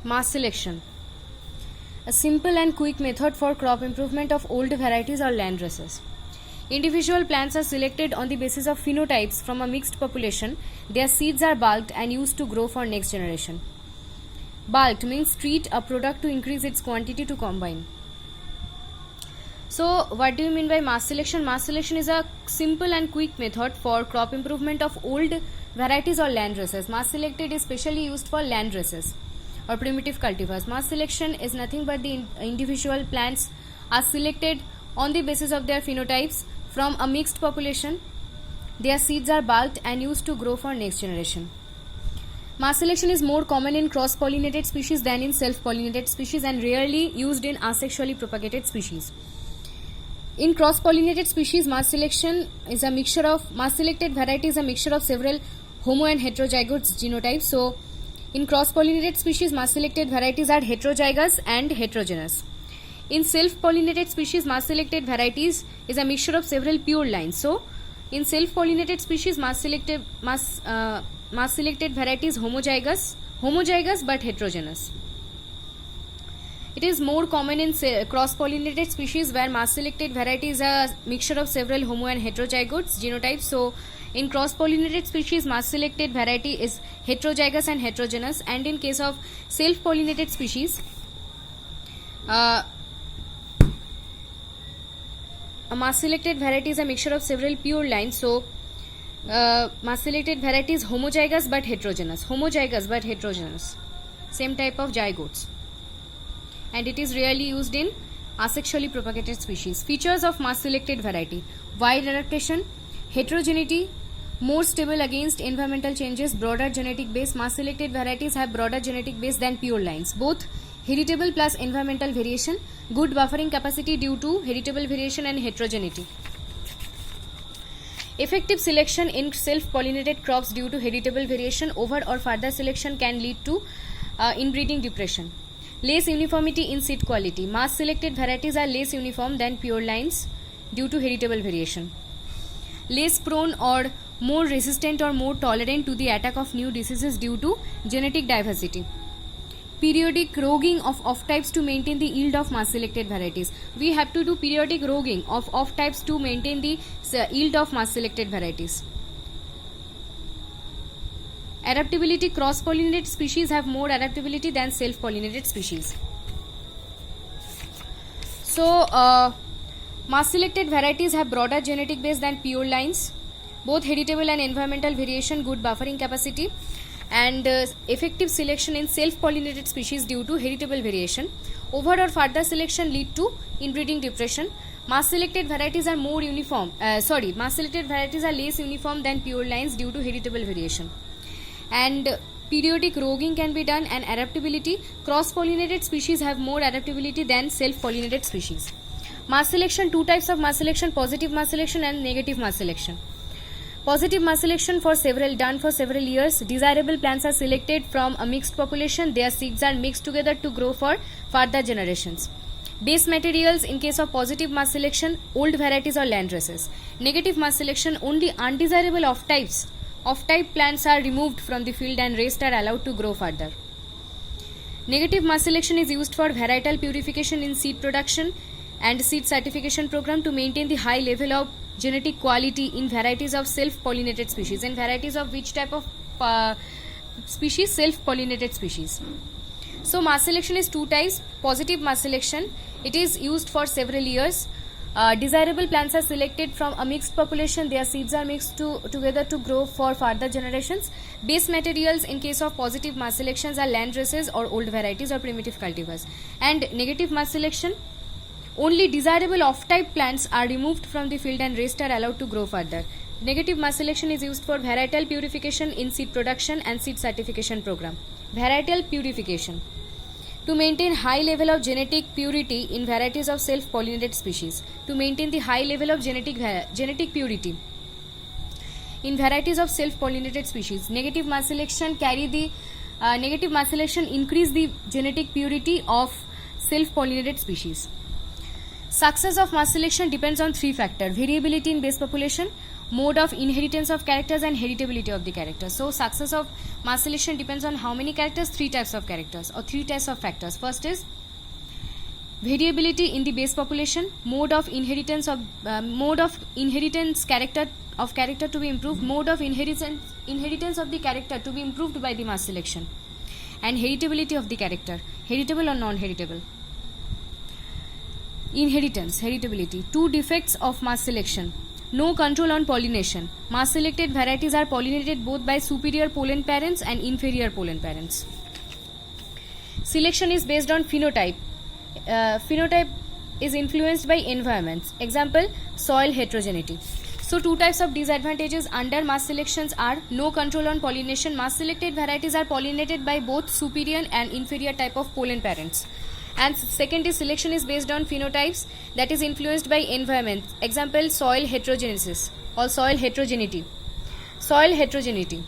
Mass selection, a simple and quick method for crop improvement of old varieties or land races. Individual plants are selected on the basis of phenotypes from a mixed population. Their seeds are bulked and used to grow for next generation. Bulked means treat a product to increase its quantity to combine. So what do you mean by mass selection? Mass selection is a simple and quick method for crop improvement of old varieties or land races. Mass selected is specially used for land races or primitive cultivars. Mass selection is nothing but the individual plants are selected on the basis of their phenotypes from a mixed population. Their seeds are bulked and used to grow for next generation. Mass selection is more common in cross-pollinated species than in self-pollinated species and rarely used in asexually propagated species. In cross-pollinated species, mass selected variety is a mixture of several homo and heterozygote genotypes. So, in cross-pollinated species, mass selected varieties are heterozygous and heterogeneous. In self-pollinated species, mass selected varieties is a mixture of several pure lines. So, in self-pollinated species, mass selected variety is homozygous but heterogeneous. It is more common in cross-pollinated species where mass selected variety is a mixture of several homo and heterozygote genotypes. So, in cross-pollinated species, mass selected variety is heterozygous and heterogeneous, and in case of self-pollinated species, a mass selected variety is a mixture of several pure lines. So, mass selected variety is homozygous but heterogeneous. Same type of zygotes. And it is rarely used in asexually propagated species. Features of mass selected variety: wide adaptation, heterogeneity, more stable against environmental changes, broader genetic base. Mass selected varieties have broader genetic base than pure lines. Both heritable plus environmental variation, good buffering capacity due to heritable variation and heterogeneity. Effective selection in self-pollinated crops due to heritable variation over or further selection can lead to inbreeding depression. Less uniformity in seed quality. Mass selected varieties are less uniform than pure lines due to heritable variation. Less prone or more resistant or more tolerant to the attack of new diseases due to genetic diversity. Periodic roguing of off-types to maintain the yield of mass selected varieties. We have to do periodic roguing of off-types to maintain the yield of mass selected varieties. Adaptability. Cross-pollinated species have more adaptability than self-pollinated species. So, mass selected varieties have broader genetic base than pure lines. Both heritable and environmental variation, good buffering capacity, and effective selection in self-pollinated species due to heritable variation. Over or further selection lead to inbreeding depression. Mass selected varieties are mass selected varieties are less uniform than pure lines due to heritable variation. And periodic roguing can be done, and adaptability. Cross-pollinated species have more adaptability than self-pollinated species. Mass selection, two types of mass selection: positive mass selection and negative mass selection. Positive mass selection done for several years. Desirable plants are selected from a mixed population. Their seeds are mixed together to grow for further generations. Base materials in case of positive mass selection, old varieties or land races. Negative mass selection, only undesirable off-type plants are removed from the field and rest are allowed to grow further. Negative mass selection is used for varietal purification in seed production and seed certification program to maintain the high level of genetic quality in varieties of self-pollinated species. In varieties of which type of species? Self-pollinated species. So, mass selection is two types. Positive mass selection, it is used for several years. Desirable plants are selected from a mixed population. Their seeds are mixed together to grow for further generations. Base materials in case of positive mass selections are land races or old varieties or primitive cultivars. And negative mass selection, only desirable off-type plants are removed from the field and rest are allowed to grow further. Negative mass selection is used for varietal purification in seed production and seed certification program. Varietal purification, to maintain high level of genetic purity in varieties of self-pollinated species. To maintain the high level of genetic purity in varieties of self-pollinated species. Negative mass selection increase the genetic purity of self-pollinated species. Success of mass selection depends on three factors: variability in base population, mode of inheritance of characters, and heritability of the characters. So success of mass selection depends on how many characters? 3 types of characters or 3 types of factors. First is variability in the base population, mode of inheritance character to be improved, mode of inheritance of the character to be improved by the mass selection, and heritability of the character, heritable or non-heritable. Inheritance, heritability. 2 defects of mass selection. No control on pollination. Mass selected varieties are pollinated both by superior pollen parents and inferior pollen parents. Selection is based on phenotype. Phenotype is influenced by environments. Example, soil heterogeneity. So 2 types of disadvantages under mass selections are no control on pollination. Mass selected varieties are pollinated by both superior and inferior type of pollen parents. And second is selection is based on phenotypes, that is influenced by environment. Example, soil heterogenesis or soil heterogeneity. Soil heterogeneity.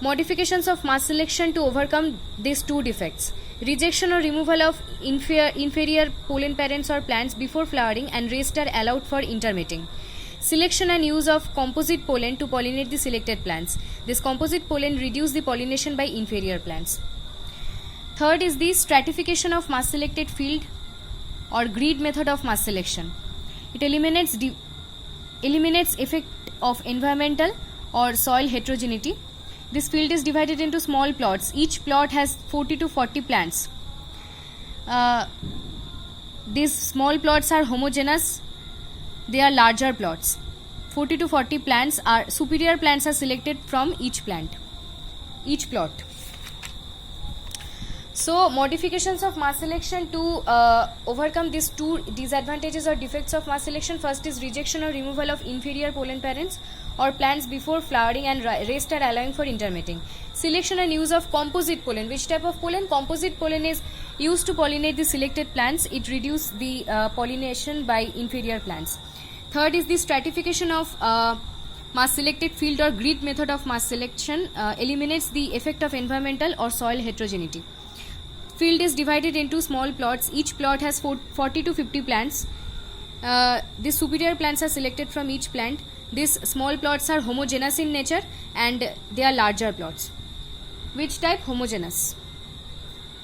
Modifications of mass selection to overcome these 2 defects. Rejection or removal of inferior pollen parents or plants before flowering, and rest are allowed for intermating. Selection and use of composite pollen to pollinate the selected plants. This composite pollen reduce the pollination by inferior plants. Third is the stratification of mass selected field or grid method of mass selection. It eliminates effect of environmental or soil heterogeneity. This field is divided into small plots. Each plot has 40 to 40 plants. These small plots are homogeneous. They are larger plots. 40 to 40 plants are superior plants are selected from each plot. So modifications of mass selection to overcome these 2 disadvantages or defects of mass selection. First is rejection or removal of inferior pollen parents or plants before flowering, and rest are allowing for intermating. Selection and use of composite pollen. Which type of pollen? Composite pollen is used to pollinate the selected plants. It reduces the pollination by inferior plants. Third is the stratification of mass selected field or grid method of mass selection eliminates the effect of environmental or soil heterogeneity. Field is divided into small plots. Each plot has 40 to 50 plants. The superior plants are selected from each plant. These small plots are homogeneous in nature and they are larger plots. Which type? Homogeneous.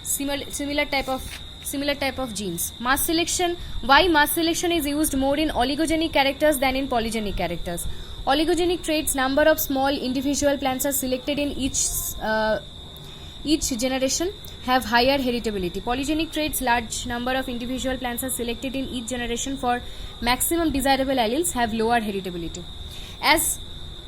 Similar type of genes. Mass selection. Why mass selection is used more in oligogenic characters than in polygenic characters? Oligogenic traits, number of small individual plants are selected in each generation, have higher heritability. Polygenic traits, large number of individual plants are selected in each generation for maximum desirable alleles, have lower heritability. As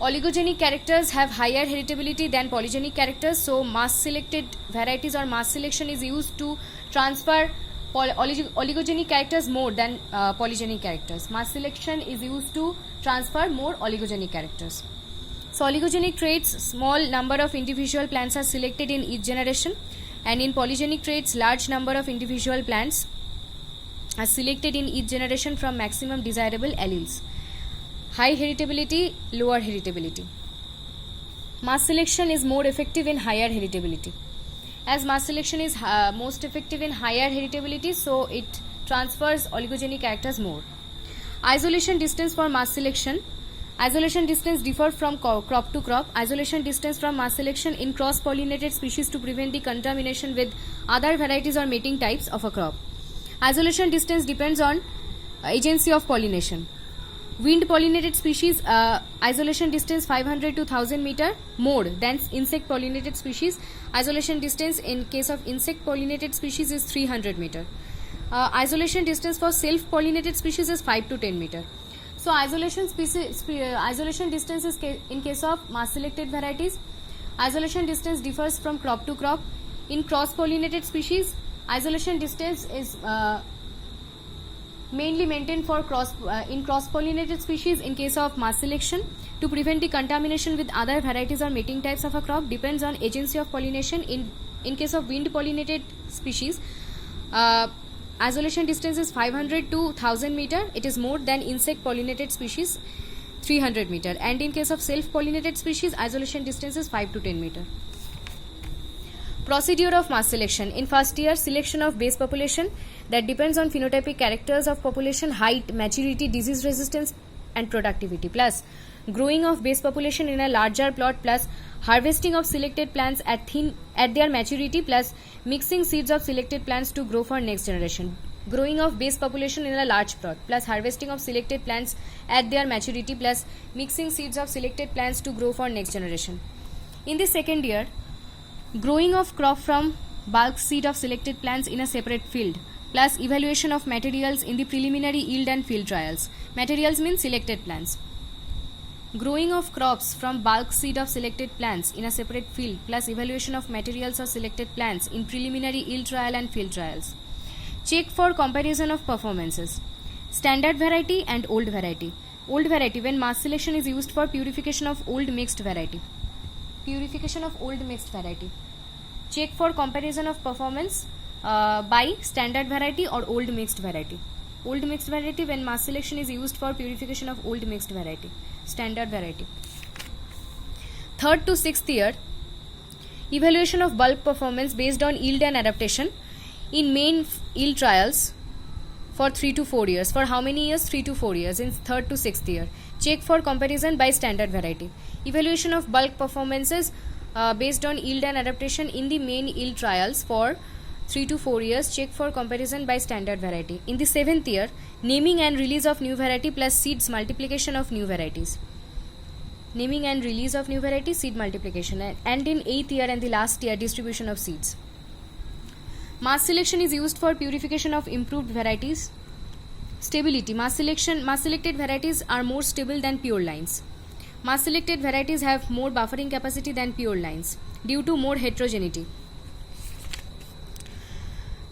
oligogenic characters have higher heritability than polygenic characters, so mass selected varieties or mass selection is used to transfer oligogenic characters more than polygenic characters. Mass selection is used to transfer more oligogenic characters. So oligogenic traits, small number of individual plants are selected in each generation, and in polygenic traits, large number of individual plants are selected in each generation from maximum desirable alleles. High heritability, lower heritability. Mass selection is more effective in higher heritability. As mass selection is most effective in higher heritability, so it transfers oligogenic characters more. Isolation distance for mass selection. Isolation distance differ from crop to crop. Isolation distance from mass selection in cross-pollinated species to prevent the contamination with other varieties or mating types of a crop. Isolation distance depends on agency of pollination. Wind pollinated species, isolation distance 500 to 1000 meter more than insect pollinated species. Isolation distance in case of insect pollinated species is 300 meter. Isolation distance for self pollinated species is 5 to 10 meter. So isolation distance is in case of mass selected varieties. Isolation distance differs from crop to crop. In cross pollinated species, isolation distance is mainly maintained for in cross pollinated species. In case of mass selection, to prevent the contamination with other varieties or mating types of a crop, depends on agency of pollination. In case of wind pollinated species, isolation distance is 500 to 1000 meter. It is more than insect pollinated species, 300 meter. And in case of self pollinated species, isolation distance is 5 to 10 meter. Procedure of mass selection. In first year, selection of base population that depends on phenotypic characters of population, height, maturity, disease resistance, and productivity, plus growing of base population in a larger plot, plus harvesting of selected plants at their maturity, plus mixing seeds of selected plants to grow for next generation. Growing of base population in a large plot, plus harvesting of selected plants at their maturity, plus mixing seeds of selected plants to grow for next generation. In the second year, growing of crop from bulk seed of selected plants in a separate field, plus evaluation of materials in the preliminary yield and field trials. Materials means selected plants. Growing of crops from bulk seed of selected plants in a separate field, plus evaluation of materials of selected plants in preliminary yield trial and field trials. Check for comparison of performances. Standard variety and old variety. Old variety, when mass selection is used for purification of old mixed variety. Purification of old mixed variety. Check for comparison of performance by standard variety or old mixed variety. Old mixed variety, when mass selection is used for purification of old mixed variety. Standard variety. Third to sixth year, evaluation of bulk performance based on yield and adaptation in main yield trials for 3 to 4 years. For how many years? 3 to 4 years in third to sixth year. Check for comparison by standard variety. Evaluation of bulk performances based on yield and adaptation in the main yield trials for 3 to 4 years. Check for comparison by standard variety. In the seventh year, naming and release of new variety plus seeds multiplication of new varieties. Naming and release of new variety, seed multiplication. And in eighth year and the last year, distribution of seeds. Mass selection is used for purification of improved varieties. Stability. Mass selected varieties are more stable than pure lines. Mass selected varieties have more buffering capacity than pure lines due to more heterogeneity.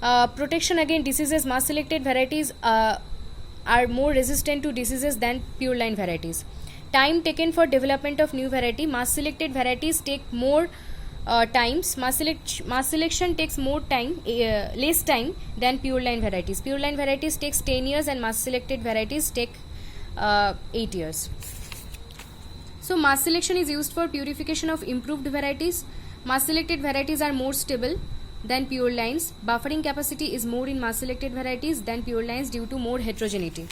Protection against diseases. Mass selected varieties are more resistant to diseases than pure line varieties. Time taken for development of new variety. Mass selected varieties take more times. Mass selection takes more time, less time than pure line varieties. Pure line varieties takes 10 years and mass selected varieties take 8 years. So mass selection is used for purification of improved varieties. Mass selected varieties are more stable than pure lines. Buffering capacity is more in mass selected varieties than pure lines due to more heterogeneity.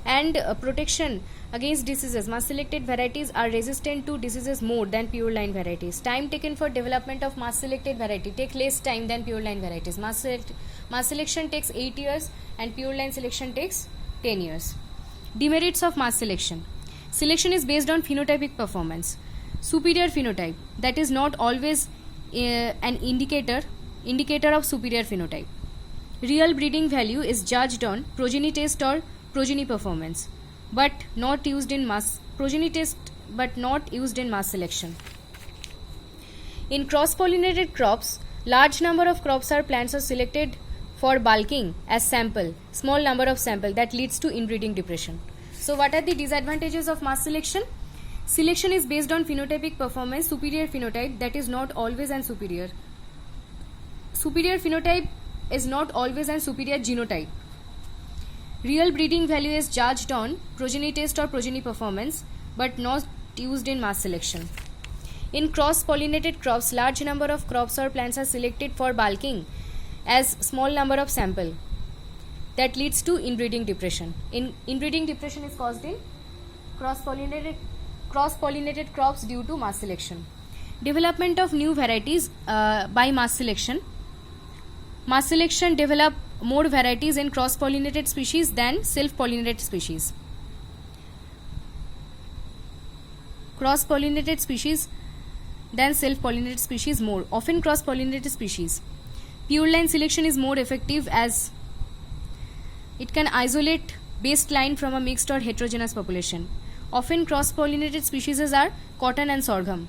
And protection against diseases. Mass selected varieties are resistant to diseases more than pure line varieties. Time taken for development of mass selected variety take less time than pure line varieties. Mass selection takes 8 years and pure line selection takes 10 years. Demerits of mass selection. Selection is based on phenotypic performance. Superior phenotype, that is not always an indicator of superior phenotype. Real breeding value is judged on progeny test or progeny performance, but not used in mass selection. In cross-pollinated crops, large number of crops or plants are selected for bulking as sample, small number of sample, that leads to inbreeding depression. So what are the disadvantages of mass selection? Selection is based on phenotypic performance. Superior phenotype, that is not always an superior. Superior phenotype is not always an superior genotype. Real breeding value is judged on progeny test or progeny performance, but not used in mass selection. In cross-pollinated crops, large number of crops or plants are selected for bulking as small number of sample. That leads to inbreeding depression. Inbreeding depression is caused in cross-pollinated crops due to mass selection. Development of new varieties by mass selection. Mass selection develop more varieties in cross-pollinated species than self-pollinated species. Cross-pollinated species than self-pollinated species more. Often cross-pollinated species. Pure line selection is more effective as it can isolate base line from a mixed or heterogeneous population. Often cross-pollinated species are cotton and sorghum.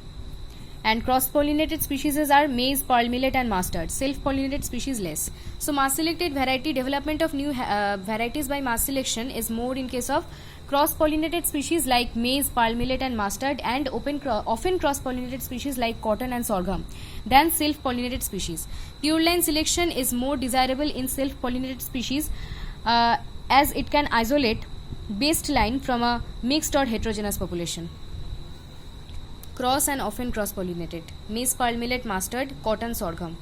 And cross-pollinated species are maize, pearl millet and mustard. Self-pollinated species less. So mass selected variety, development of new varieties by mass selection is more in case of cross-pollinated species like maize, pearl millet and mustard, and often cross-pollinated species like cotton and sorghum than self-pollinated species. Pure line selection is more desirable in self-pollinated species as it can isolate based line from a mixed or heterogeneous population. Cross and often cross-pollinated. Maize, pearl millet, mustard, cotton, sorghum.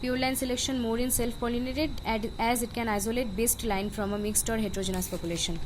Pure line selection more in self-pollinated as it can isolate based line from a mixed or heterogeneous population.